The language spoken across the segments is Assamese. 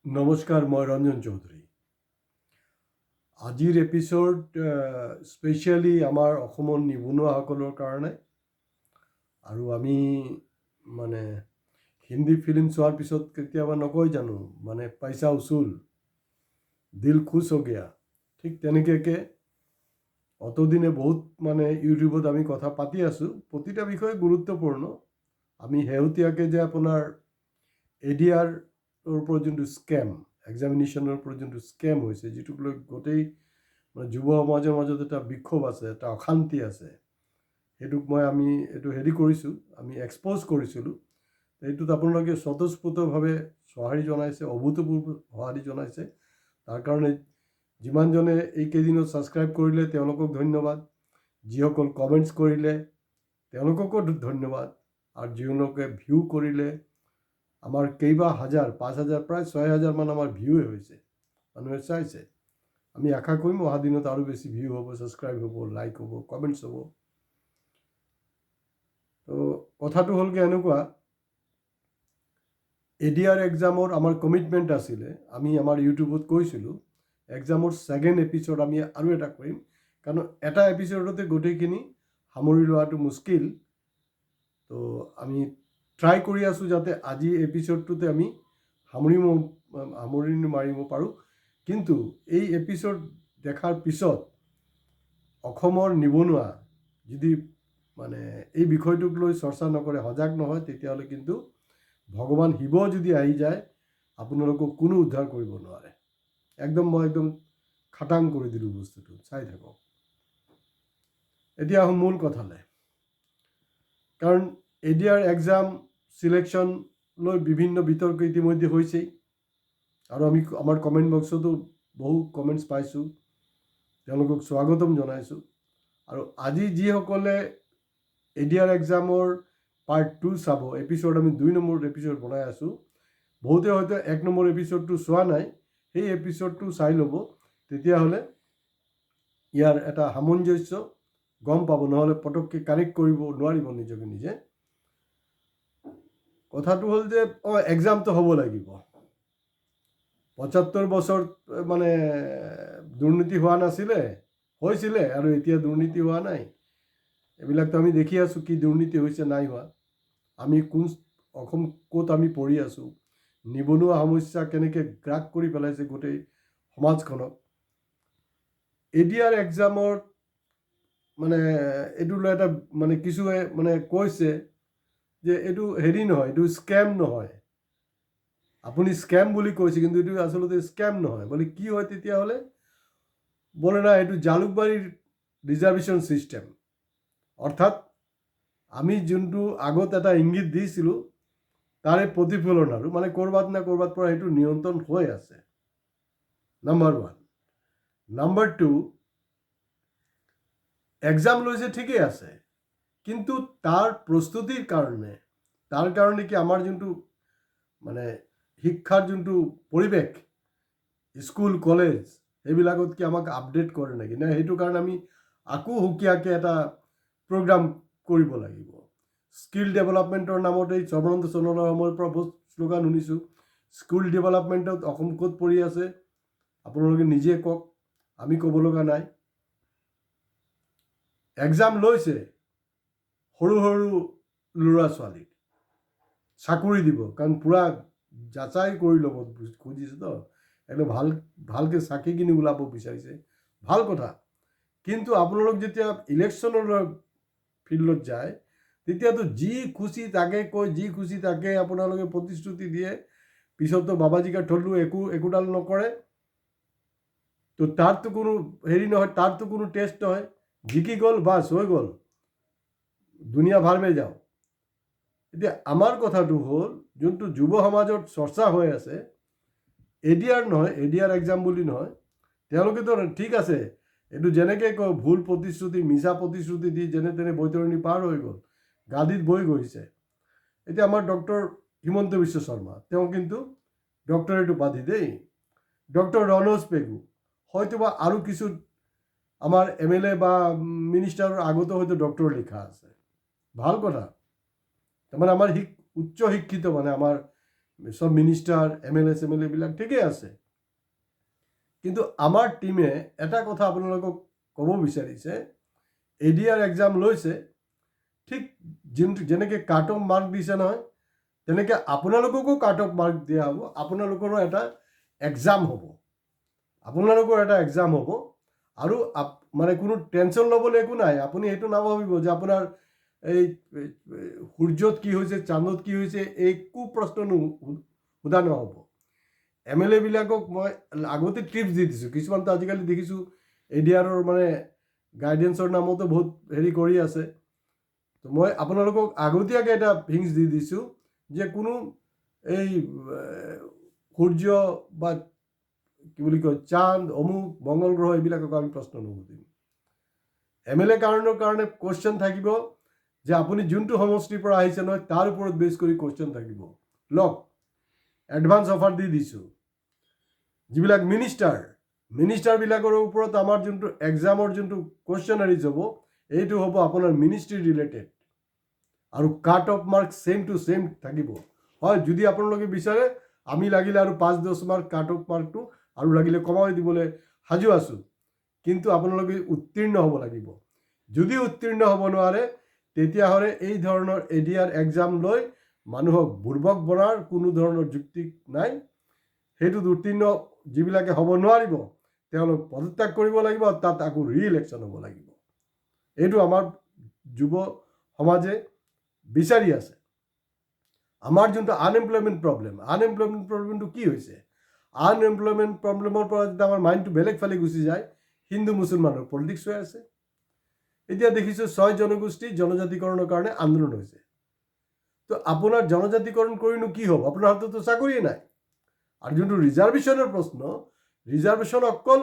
নমস্কাৰ, মই ৰঞ্জন চৌধুৰী। আজিৰ এপিছ'ড স্পেচিয়েলি আমাৰ অসমৰ নিবনুৱাসকলৰ কাৰণে। আৰু আমি মানে হিন্দী ফিল্ম চোৱাৰ পিছত কেতিয়াবা নকয় জানো, মানে পইচা উচুল, দিল খুচ হৈ গয়া। ঠিক তেনেকৈ অতদিনে বহুত মানে ইউটিউবত আমি কথা পাতি আছোঁ, প্ৰতিটা বিষয়ে গুৰুত্বপূৰ্ণ। আমি শেহতীয়াকৈ যে আপোনাৰ ADR ওপৰত যোনটো স্কেম, এক্সামিনেশ্যনৰ ওপৰত যোনটো স্কেম হৈছে, যিটোক লৈ গোটেই মানে যুৱ সমাজৰ মাজত এটা বিক্ষোভ আছে, এটা অশান্তি আছে, সেইটোক আমি কৰিছোঁ, আমি এক্সপ'জ কৰিছিলোঁ। এইটোত আপোনালোকে স্বতঃস্ফূৰ্তভাৱে সঁহাৰি জনাইছে, অভূতপূৰ্ব সঁহাৰি জনাইছে। তাৰ কাৰণে যিমানজনে এইকেইদিনত ছাবস্ক্ৰাইব কৰিলে তেওঁলোকক ধন্যবাদ, যিসকল কমেণ্টছ কৰিলে তেওঁলোককো ধন্যবাদ, আৰু যিসকলে ভিউ কৰিলে। আমাৰ কেইবা হাজাৰ, 5,000, প্ৰায় 6,000মান আমাৰ ভিউৱে হৈছে, মানুহে চাইছে। আমি আশা কৰিম অহা দিনত আৰু বেছি ভিউ হ'ব, ছাবস্ক্ৰাইব হ'ব, লাইক হ'ব, কমেণ্টছ হ'ব। তো কথাটো হ'লগৈ এনেকুৱা, ADR এক্সামৰ আমাৰ কমিটমেণ্ট আছিলে, আমি আমাৰ ইউটিউবত কৈছিলোঁ এক্সামৰ ছেকেণ্ড এপিছ'ড আমি আৰু এটা কৰিম, কাৰণ এটা এপিছ'ডতে গোটেইখিনি সামৰি লোৱাটো মুস্কিল। তো আমি ট্ৰাই কৰি আছোঁ যাতে আজি এপিছ'ডটোতে আমি সামৰণি মাৰিব পাৰোঁ। কিন্তু এই এপিছ'ড দেখাৰ পিছত অসমৰ নিবনুৱা যদি মানে এই বিষয়টোক লৈ চৰ্চা নকৰে, সজাগ নহয়, তেতিয়াহ'লে কিন্তু ভগৱান শিৱ যদি আহি যায়, আপোনালোকক কোনো উদ্ধাৰ কৰিব নোৱাৰে। মই একদম খাটাং কৰি দিলোঁ বস্তুটো, চাই থাকক। এতিয়া আহোঁ মূল কথালৈ। কাৰণ ADR এক্সাম চিলেকশ্যন লৈ বিভিন্ন বিতৰ্ক ইতিমধ্যে হৈছেই, আৰু আমি আমাৰ কমেণ্ট বক্সতো বহু কমেণ্টছ পাইছোঁ, তেওঁলোকক স্বাগতম জনাইছোঁ। আৰু আজি যিসকলে ADR এক্সামৰ পাৰ্ট 2 চাব, এপিছ'ড আমি 2 নম্বৰ এপিছ'ড বনাই আছোঁ, বহুতে হয়তো 1 নম্বৰ এপিছ'ডটো চোৱা নাই, সেই এপিছ'ডটো চাই ল'ব, তেতিয়াহ'লে ইয়াৰ এটা সামঞ্জস্য গম পাব, নহ'লে পটককৈ কানেক্ট কৰিব নোৱাৰিব নিজকে নিজে। কথাটো হ'ল যে এক্সামটো হ'ব লাগিব। 75 বছৰ মানে দুৰ্নীতি হোৱা নাছিলে, হৈছিলে, আৰু এতিয়া দুৰ্নীতি হোৱা নাই। এইবিলাকতো আমি দেখি আছোঁ কি দুৰ্নীতি হৈছে, নাই হোৱা। আমি অসম ক'ত আমি পঢ়ি আছোঁ, নিবনুৱা সমস্যা কেনেকৈ গ্ৰাস কৰি পেলাইছে গোটেই সমাজখনক। ADR এক্সামৰ মানে এইটো লৈ এটা মানে কিছুৱে মানে কৈছে যে এইটো নহয়, এইটো স্কেম নহয়। আপুনি স্কেম বুলি কৈছে, কিন্তু এইটো আচলতে স্কেম নহয়। বলে কি হয় তেতিয়াহ'লে? বলে না, এইটো জালুকবাৰীৰ ৰিজাৰ্ভেশ্যন ছিষ্টেম। অৰ্থাৎ আমি যোনটো আগত এটা ইংগিত দিছিলোঁ, তাৰে প্ৰতিফলন, আৰু মানে ক'ৰবাত না ক'ৰবাত পৰা সেইটো নিয়ন্ত্ৰণ হৈ আছে। নাম্বাৰ 1। নাম্বাৰ 2, এক্সাম লৈছে ঠিকেই আছে, কিন্তু তাৰ প্ৰস্তুতিৰ কাৰণে, কি আমাৰ যোনটো মানে শিক্ষাৰ যোনটো পৰিৱেশ, স্কুল কলেজ সেইবিলাকত কি আমাক আপডেট কৰে নেকি? নে সেইটো কাৰণে আমি আকৌ সুকীয়াকৈ এটা প্ৰগ্ৰাম কৰিব লাগিব। স্কিল ডেভেলপমেণ্টৰ নামত এই সৰ্বানন্দ সোণোৱালৰ সময়ৰ পৰা বহুত শ্লোগান শুনিছোঁ। স্কিল ডেভেলপমেণ্টত অসম ক'ত পৰি আছে আপোনালোকে নিজে কওক, আমি ক'ব লগা নাই। এক্সাম লৈছে সৰু সৰু ল'ৰা ছোৱালীক চাকৰি দিব, কাৰণ পূৰা যাচাই কৰি ল'ব খুজিছে তো, একদম ভালকৈ চাকি কিনি ওলাব বিচাৰিছে, ভাল কথা। কিন্তু আপোনালোক যেতিয়া ইলেকশ্যনৰ ফিল্ডত যায়, তেতিয়াতো যি খুচি তাকে কয়, যি খুচি তাকে আপোনালোকে প্ৰতিশ্ৰুতি দিয়ে, পিছততো বাবাজী কা ঠল্লু একোডাল নকৰে। তো তাৰতো কোনো নহয়, তাৰতো কোনো টেষ্ট নহয়, জিকি গ'ল, বাছ হৈ গ'ল, দুনিয়া ভাল মে যাও। এতিয়া আমাৰ কথাটো হ'ল, যোনটো যুৱ সমাজত চৰ্চা হৈ আছে, ADR নহয়, ADR এক্সাম বুলি নহয়, তেওঁলোকেতো ঠিক আছে, এইটো যেনেকৈ কয় ভুল প্ৰতিশ্ৰুতি, মিছা প্ৰতিশ্ৰুতি দি যেনে তেনে বৈতৰণি পাৰ হৈ গ'ল, গাদীত বৈ গৈছে। এতিয়া আমাৰ ডক্টৰ হিমন্ত বিশ্ব শৰ্মা, তেওঁ কিন্তু ডক্টৰেট উপাধি দেই। ডক্টৰ ৰণোজ পেগু, হয়তোবা আৰু কিছু আমাৰ MLA বা মিনিষ্টাৰৰ আগতো হয়তো ডক্টৰ লিখা আছে, ভাল কথা। তাৰমানে আমাৰ উচ্চ শিক্ষিত, মানে আমাৰ সব মিনিষ্টাৰ MLA বিলাক ঠিকেই আছে, কিন্তু আমাৰ টিমে এটা কথা আপোনালোকক ক'ব বিচাৰিছে, ADR এক্সাম লৈছে, ঠিক যেনেকৈ কাট অফ মাৰ্ক দিছে নহয়, তেনেকৈ আপোনালোককো কাট অফ মাৰ্ক দিয়া হ'ব, আপোনালোকৰো এটা এক্সাম হ'ব, আপোনালোকৰ এটা এক্সাম হ'ব। আৰু মানে কোনো টেনশ্যন ল'বলৈ একো নাই, আপুনি সেইটো নাভাবিব যে আপোনাৰ এই সূৰ্যত কি হৈছে, চান্দত কি হৈছে, একো প্ৰশ্ন সোধা নহ'ব। MLA বিলাকক মই আগতে টিপছ দি দিছোঁ, কিছুমানতো আজিকালি দেখিছোঁ ADRৰ মানে গাইডেন্সৰ নামতো বহুত হেৰি কৰি আছে। তো মই আপোনালোকক আগতীয়াকৈ এটা হিংস দি দিছোঁ যে কোনো এই সূৰ্য বা কি বুলি কয় চাঁদ, অমুক, মংগল গ্ৰহ এইবিলাকক আমি প্ৰশ্ন নুসুধিম। MLA কাৰণৰ কাৰণে কুৱেশ্যন থাকিব যে আপুনি যোনটো সমষ্টিৰ পৰা আহিছে নহয় তাৰ ওপৰত বেছ কৰি কুৱেশ্যন থাকিব। লওক, এডভান্স অফাৰ দি দিছোঁ। যিবিলাক মিনিষ্টাৰবিলাকৰ ওপৰত আমাৰ যোনটো এক্সামৰ যোনটো কুৱেশ্যনাৰিজ হ'ব, এইটো হ'ব আপোনাৰ মিনিষ্ট্ৰি ৰিলেটেড, আৰু cut off mark same to same থাকিব। হয়, যদি আপোনালোকে বিচাৰে আমি লাগিলে আৰু 5-10 মাৰ্ক কাট অফ মাৰ্কটো আৰু লাগিলে কমাই দিবলৈ সাজু আছোঁ, কিন্তু আপোনালোকে উত্তীৰ্ণ হ'ব লাগিব। যদি উত্তীৰ্ণ হ'ব নোৱাৰে, তেতিয়াহ'লে এই ধৰণৰ ADR এক্সাম লৈ মানুহক বুৰ্বক বনাৰ কোনো ধৰণৰ যুক্তি নাই। সেইটোত উত্তীৰ্ণ যিবিলাকে হ'ব নোৱাৰিব, তেওঁলোক পদত্যাগ কৰিব লাগিব, তাত আকৌ ৰি-ইলেকশ্যন হ'ব লাগিব। এইটো আমাৰ যুৱ সমাজে বিচাৰি আছে। আমাৰ যোনটো আনএমপ্লয়মেণ্ট প্ৰব্লেমটো কি হৈছে? আনএমপ্লয়মেণ্ট প্ৰব্লেমৰ পৰা যেতিয়া আমাৰ মাইণ্ডটো বেলেগ ফালে গুচি যায়, হিন্দু মুছলমানৰ পলিটিক্স হৈ আছে। এতিয়া দেখিছোঁ 6 জনগোষ্ঠী জনজাতিকৰণৰ কাৰণে আন্দোলন হৈছে। তো আপোনাৰ জনজাতিকৰণ কৰিনো কি হ'ব? আপোনাৰ হাততো চাকৰিয়ে নাই। আৰু যোনটো ৰিজাৰ্ভেশ্যনৰ প্ৰশ্ন, ৰিজাৰ্ভেশ্যন অকল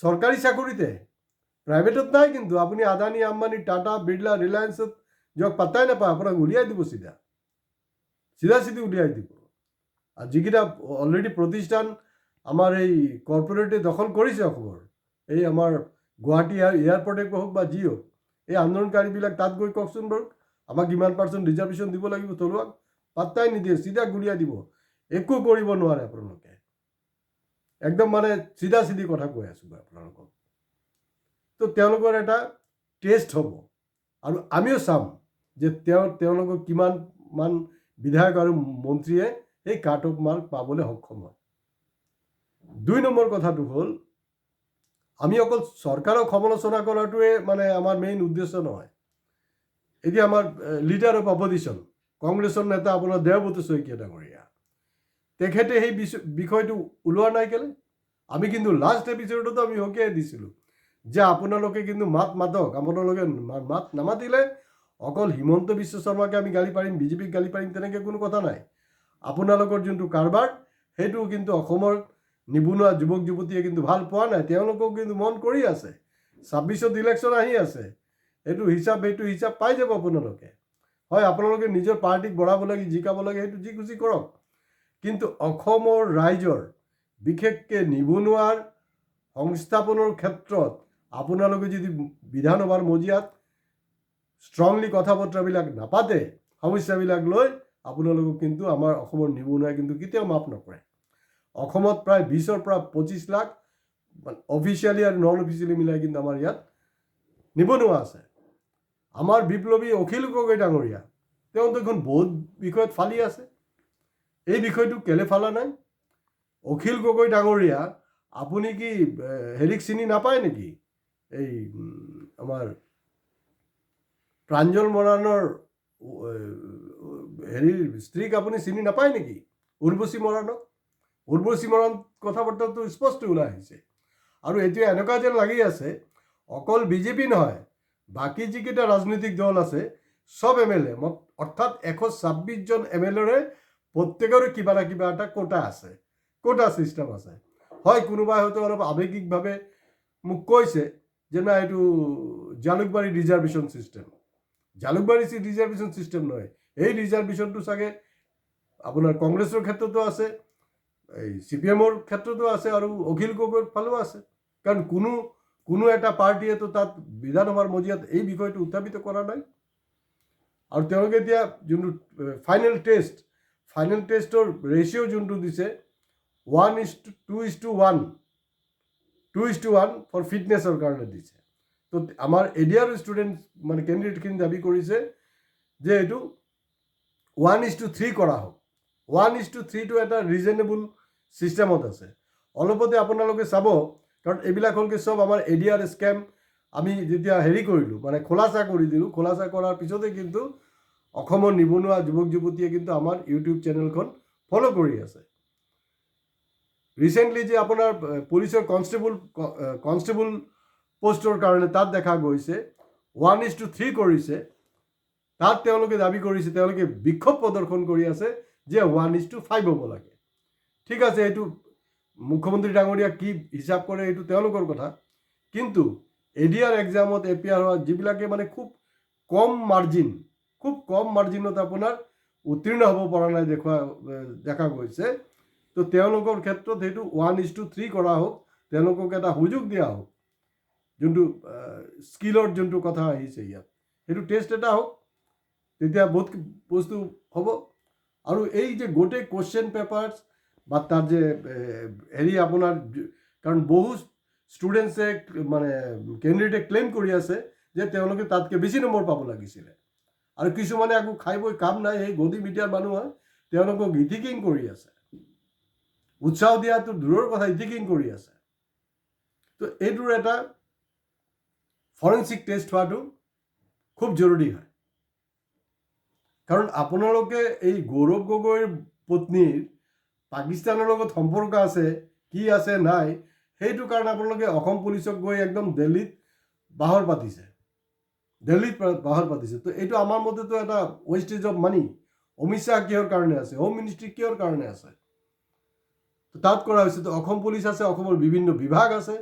চৰকাৰী চাকৰিতে, প্ৰাইভেটত নাই। কিন্তু আপুনি আদানী, আম্বানী, টাটা, বিৰলা, ৰিলায়েন্সত যাওক, পাত্তাই নাপায়, আপোনাক উলিয়াই দিব, চিধা উলিয়াই দিব। আৰু যিকেইটা অলৰেডি প্ৰতিষ্ঠান আমাৰ এই কৰ্পৰেটে দখল কৰিছে অসমৰ, এই আমাৰ গুৱাহাটী এয়াৰপৰ্টে হওক বা যি হওক, এই আন্দোলনকাৰীবিলাক তাত গৈ কওকচোন বাৰু, আমাক ইমান % ৰিজাৰ্ভেশ্যন দিব লাগিব, তলুৱাক, পাত্তাই নিদিয়ে, চিধা গুলিয়াই দিব। একো কৰিব নোৱাৰে আপোনালোকে। একদম মানে চিধি কথা কৈ আছোঁ মই আপোনালোকক। তো তেওঁলোকৰ এটা টেষ্ট হ'ব, আৰু আমিও চাম যে তেওঁলোকক কিমান বিধায়ক আৰু মন্ত্ৰীয়ে এই কাট অফ মাৰ্ক পাবলৈ সক্ষম হয়। 2 নম্বৰ কথাটো হ'ল, আমি অকল চৰকাৰক সমালোচনা কৰাটোৱে মানে আমাৰ মেইন উদ্দেশ্য নহয়। এতিয়া আমাৰ লিডাৰ অফ অপজিশ্যন, কংগ্ৰেছৰ নেতা আপোনাৰ দেৱব্ৰত শইকীয়া ডাঙৰীয়া, তেখেতে সেই বিষয়টো ওলোৱা নাই কেলে? আমি কিন্তু লাষ্ট এপিছডতো আমি সকীয়াই দিছিলোঁ যে আপোনালোকে কিন্তু মাতক, আপোনালোকে মাত নামাতিলে অকল হিমন্ত বিশ্ব শৰ্মাকে আমি গালি পাৰিম, বিজেপিক গালি পাৰিম, তেনেকৈ কোনো কথা নাই। আপোনালোকৰ যোনটো কাৰবাৰ, সেইটো কিন্তু অসমৰ নিবনুৱা যুৱক যুৱতীয়ে কিন্তু ভাল পোৱা নাই, তেওঁলোকক কিন্তু মন কৰি আছে। 26ত ইলেকশ্যন আহি আছে, এইটো হিচাপ পাই যাব আপোনালোকে। হয়, আপোনালোকে নিজৰ পাৰ্টিক বঢ়াব লাগে, জিকাব লাগে, সেইটো যি খুচি কৰক, কিন্তু অসমৰ ৰাইজৰ বিশেষকৈ নিবনুৱাৰ সংস্থাপনৰ ক্ষেত্ৰত আপোনালোকে যদি বিধানসভাৰ মজিয়াত ষ্ট্ৰংলি কথা বতৰাবিলাক নাপাতে, সমস্যাবিলাক লৈ, আপোনালোকক কিন্তু আমাৰ অসমৰ নিবনুৱাই কিন্তু কেতিয়াও মাফ নকৰে। অসমত প্ৰায় 20-ৰ পৰা 25 লাখ অফিচিয়েলি আৰু নন অফিচিয়েলি মিলাই কিন্তু আমাৰ ইয়াত নিবনুৱা আছে। আমাৰ বিপ্লৱী অখিল গগৈ ডাঙৰীয়া, তেওঁ দেখোন বহুত বিষয়ত ফালি আছে। এই বিষয়টো কেলে ফালা নাই? অখিল গগৈ ডাঙৰীয়া, আপুনি কি হেৰিক চিনি নাপায় নেকি? এই আমাৰ প্ৰাঞ্জল মৰাণৰ হেৰিৰ স্ত্ৰীক আপুনি চিনি নাপায় নেকি? উৰ্বশী মৰাণক। উৰ্বশী মৰাণ কথা বতৰাটো স্পষ্ট ওলাই আহিছে। আৰু এতিয়া এনেকুৱা যেন লাগি আছে, অকল বিজেপি নহয়, বাকী যিকেইটা ৰাজনৈতিক দল আছে, সব MLA, অৰ্থাৎ 126জন MLAৰে প্ৰত্যেকৰে কিবা না কিবা এটা কোটা আছে, কোটা ছিষ্টেম আছে। হয়, কোনোবাই হয়তো অলপ আৱেগিকভাৱে মোক কৈছে যে না এইটো Jalukbari reservation system. Jalukbari reservation system নহয়, এই ৰিজাৰ্ভেশ্যনটো চাগে আপোনাৰ কংগ্ৰেছৰ ক্ষেত্ৰতো আছে, এই CPMৰ ক্ষেত্ৰতো আছে, আৰু অখিল গগৈৰ ফালেও আছে। কাৰণ কোনো এটা পাৰ্টীয়েতো তাত বিধানসভাৰ মজিয়াত এই বিষয়টো উত্থাপিত কৰা নাই। আৰু তেওঁলোকে এতিয়া যোনটো ফাইনেল টেষ্টৰ ৰেচিঅ' যোনটো দিছে 1:2:1 ফৰ ফিটনেছৰ কাৰণে দিছে। তো আমাৰ এডিআৰ ষ্টুডেণ্ট মানে কেণ্ডিডেটখিনি দাবী কৰিছে যে এইটো 1:3 কৰা হওক। 1:3টো এটা ৰিজনেবল ছিষ্টেমত আছে। অলপতে আপোনালোকে চাব, কাৰণ এইবিলাক হ'লগৈ চব আমাৰ এডিআৰ স্কেম। আমি যেতিয়া হেৰি কৰিলোঁ মানে খোলাচা কৰি দিলোঁ, খোলাচা কৰাৰ পিছতে কিন্তু অসমৰ নিবনুৱা যুৱক যুৱতীয়ে কিন্তু আমাৰ ইউটিউব চেনেলখন ফ'ল' কৰি আছে। ৰিচেণ্টলি যে আপোনাৰ পুলিচৰ কনষ্টেবল পোষ্টৰ কাৰণে তাত দেখা গৈছে 1:3 কৰিছে। তাত তেওঁলোকে দাবী কৰিছে, তেওঁলোকে বিক্ষোভ প্ৰদৰ্শন কৰি আছে যে 1:5 হ'ব লাগে। ঠিক আছে, এইটো মুখ্যমন্ত্ৰী ডাঙৰীয়া কি হিচাপ কৰে এইটো তেওঁলোকৰ কথা। কিন্তু এডিআৰ এক্সামত এপিয়াৰ হোৱা যিবিলাকে মানে খুব কম মাৰ্জিনত আপোনাৰ উত্তীৰ্ণ হ'ব পৰা নাই দেখা গৈছে, তো তেওঁলোকৰ ক্ষেত্ৰত সেইটো 1:3 কৰা হওক, তেওঁলোকক এটা সুযোগ দিয়া হওক। যোনটো স্কিলৰ যোনটো কথা আহিছে ইয়াত, সেইটো টেষ্ট এটা হওক, তেতিয়া বহুত বস্তু হ'ব। আৰু এই যে গোটেই কুৱেশ্যন পেপাৰ্ছ বা তাত যে হেৰি আপোনাৰ, কাৰণ বহু ষ্টুডেণ্টছে মানে কেণ্ডিডেটে ক্লেইম কৰি আছে যে তেওঁলোকে তাতকৈ বেছি নম্বৰ পাব লাগিছিলে। আৰু কিছুমানে আকৌ খাই বৈ কাম নাই, সেই গদি মিডিয়াৰ মানুহ হয়, তেওঁলোকক ইথিকিং কৰি আছে, উৎসাহ দিয়াটো দূৰৰ কথা, ইথিকিং কৰি আছে। তো এইটোৰ এটা ফৰেনচিক টেষ্ট হোৱাটো খুব জৰুৰী হয়। কাৰণ আপোনালোকে এই গৌৰৱ গগৈৰ পত্নীৰ পাকিস্তানৰ লগত সম্পৰ্ক আছে কি আছে নাই, সেইটো কাৰণে আপোনালোকে অসম পুলিচক গৈ একদম দিল্লীত বাহৰ পাতিছে। তো এইটো আমাৰ মতেতো এটা wastage of money. Amit Shah কিহৰ কাৰণে আছে, হোম মিনিষ্ট্ৰী কিহৰ কাৰণে আছে, তাত কৰা হৈছে। তো অসম পুলিচ আছে, অসমৰ বিভিন্ন বিভাগ আছে,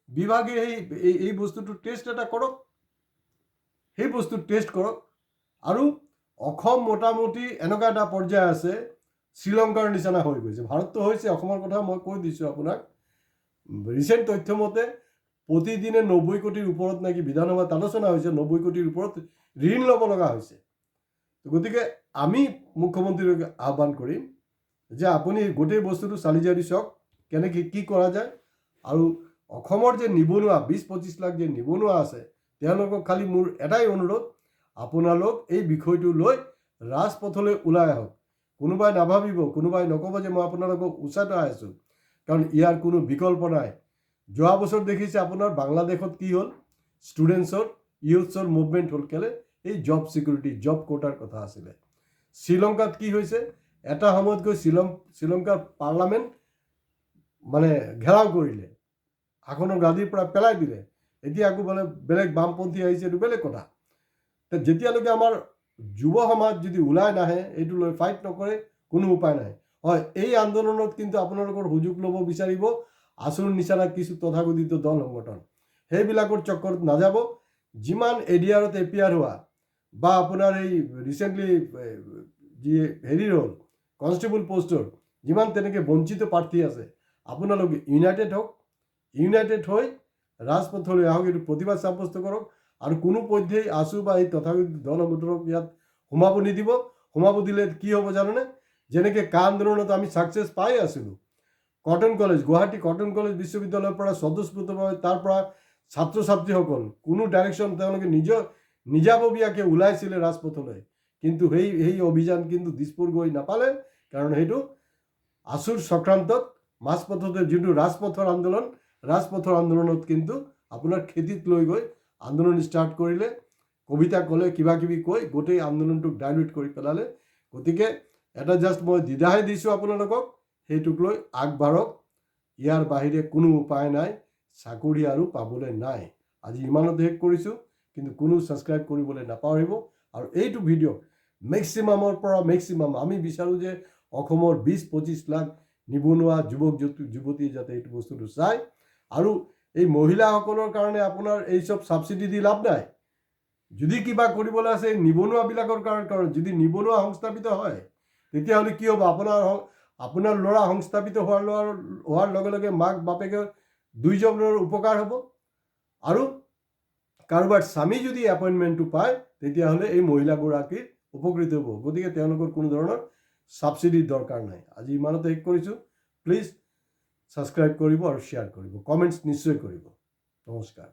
বিভাগে এই বস্তুটো টেষ্ট এটা কৰক, সেই বস্তু টেষ্ট কৰক। আৰু অসম মোটামুটি এনেকুৱা এটা পৰ্যায় আছে, শ্ৰীলংকাৰ নিচিনা হৈ গৈছে। ভাৰতটো হৈছে, অসমৰ কথা মই কৈ দিছোঁ আপোনাক, ৰিচেণ্ট তথ্য মতে প্ৰতিদিনে 90 কোটিৰ ওপৰত নাকি বিধানসভাত আলোচনা হৈছে, 90 কোটিৰ ওপৰত ঋণ ল'ব লগা হৈছে। গতিকে আমি মুখ্যমন্ত্ৰীক আহ্বান কৰিম যে আপুনি গোটেই বস্তুটো চালি জাৰি চাওক, কেনেকৈ কি কৰা যায়। আৰু অসমৰ যে নিবনুৱা 20-25 লাখ যে নিবনুৱা আছে, তেওঁলোকক খালি মোৰ এটাই অনুৰোধ, আপোনালোক এই বিষয়টো লৈ ৰাজপথলৈ ওলাই আহক। কোনোবাই নাভাবিব, কোনোবাই নক'ব যে মই আপোনালোকক উচাতাই আছোঁ, কাৰণ ইয়াৰ কোনো বিকল্প নাই। যোৱা বছৰ দেখিছে আপোনাৰ বাংলাদেশত কি হ'ল, ষ্টুডেণ্টছৰ ইউথছৰ মুভমেণ্ট হ'ল, কেলে এই জব ছিকিউৰিটি, জব কোটাৰ কথা আছিলে। শ্ৰীলংকাত কি হৈছে, এটা সময়ত গৈ শ্ৰীলংকাৰ পাৰ্লামেণ্ট মানে ঘেৰাও কৰিলে, আসনৰ গাদীৰ পৰা পেলাই দিলে। এতিয়া আকৌ বোলে বেলেগ বামপন্থী আহিছে, এইটো বেলেগ কথা। যেতিয়ালৈকে আমাৰ যুৱ সমাজ যদি ওলাই নাহে, এইটো লৈ ফাইট নকৰে, কোনো উপায় নাই। হয়, এই আন্দোলনত কিন্তু আপোনালোকৰ সুযোগ ল'ব বিচাৰিব আছুৰ নিচিনা কিছু তথাকথিত দল সংগঠন, সেইবিলাকৰ চক্কৰত নাযাব। যিমান এডিআৰত এপিয়াৰ হোৱা বা আপোনাৰ এই ৰিচেণ্টলি যি হেৰিৰ হ'ল কনষ্টেবল পোষ্টৰ যিমান তেনেকৈ বঞ্চিত প্ৰাৰ্থী আছে, আপোনালোকে ইউনাইটেড হওক, ইউনাইটেড হৈ ৰাজপথলৈ আহক, এইটো প্ৰতিবাদ সাব্যস্ত কৰক। আৰু কোনো পধ্যেই আছু বা এই তথাকথিত দল সংগঠনক ইয়াত সোমাব নিদিব। সোমাব দিলে কি হ'ব জানেনে, যেনেকৈ কা আন্দোলনত আমি ছাকচেছ পাই আছিলোঁ, cotton college, Guwahati cotton college বিশ্ববিদ্যালয়ৰ পৰা স্বতঃস্ফূৰ্তভাৱে তাৰ পৰা ছাত্ৰ ছাত্ৰীসকল কোনো ডাইৰেকশ্যন তেওঁলোকে নিজাববীয়াকৈ ওলাইছিলে ৰাজপথলৈ। কিন্তু সেই অভিযান কিন্তু দিছপুৰ গৈ নাপালে, কাৰণ সেইটো আছুৰ চক্ৰান্তত মাজপথতে যোনটো ৰাজপথৰ আন্দোলনত কিন্তু আপোনাৰ খেতিত লৈ গৈ আন্দোলন ষ্টাৰ্ট কৰিলে, কবিতা ক'লে, কিবা কিবি কৈ গোটেই আন্দোলনটোক ডাইলুট কৰি পেলালে। গতিকে এটা জাষ্ট মই দিদাহে দিছোঁ আপোনালোকক, সেইটোক লৈ আগবাঢ়ক। ইয়াৰ বাহিৰে কোনো উপায় নাই, চাকৰি আৰু পাবলৈ নাই। আজি ইমানতে শেষ কৰিছোঁ, কিন্তু কোনো ছাবস্ক্ৰাইব কৰিবলৈ নাপাহৰিব। আৰু এইটো ভিডিঅ' মেক্সিমামৰ পৰা মেক্সিমাম আমি বিচাৰোঁ যে অসমৰ 20-25 লাখ নিবনুৱা যুৱক যুৱতীয়ে যাতে এইটো বস্তুটো চায়। আৰু এই মহিলাসকলৰ কাৰণে আপোনাৰ এই চব ছাবচিডি দি লাভ নাই। যদি কিবা কৰিবলৈ আছে নিবনুৱাবিলাকৰ কাৰণে, যদি নিবনুৱা সংস্থাপিত হয়, তেতিয়াহ'লে কি হ'ব, আপোনাৰ ল'ৰা সংস্থাপিত হোৱাৰ লগে লগে মাক বাপেকে দুইজনৰ উপকাৰ হ'ব। আৰু কাৰোবাৰ স্বামী যদি এপইণ্টমেণ্টটো পায়, তেতিয়াহ'লে এই মহিলাগৰাকীৰ উপকৃত হ'ব। গতিকে তেওঁলোকৰ কোনো ধৰণৰ ছাবচিডিৰ দৰকাৰ নাই। আজি ইমানতে শেষ কৰিছোঁ। প্লিজ ছাবস্ক্ৰাইব কৰিব আৰু শ্বেয়াৰ কৰিব, কমেণ্টছ নিশ্চয় কৰিব। নমস্কাৰ।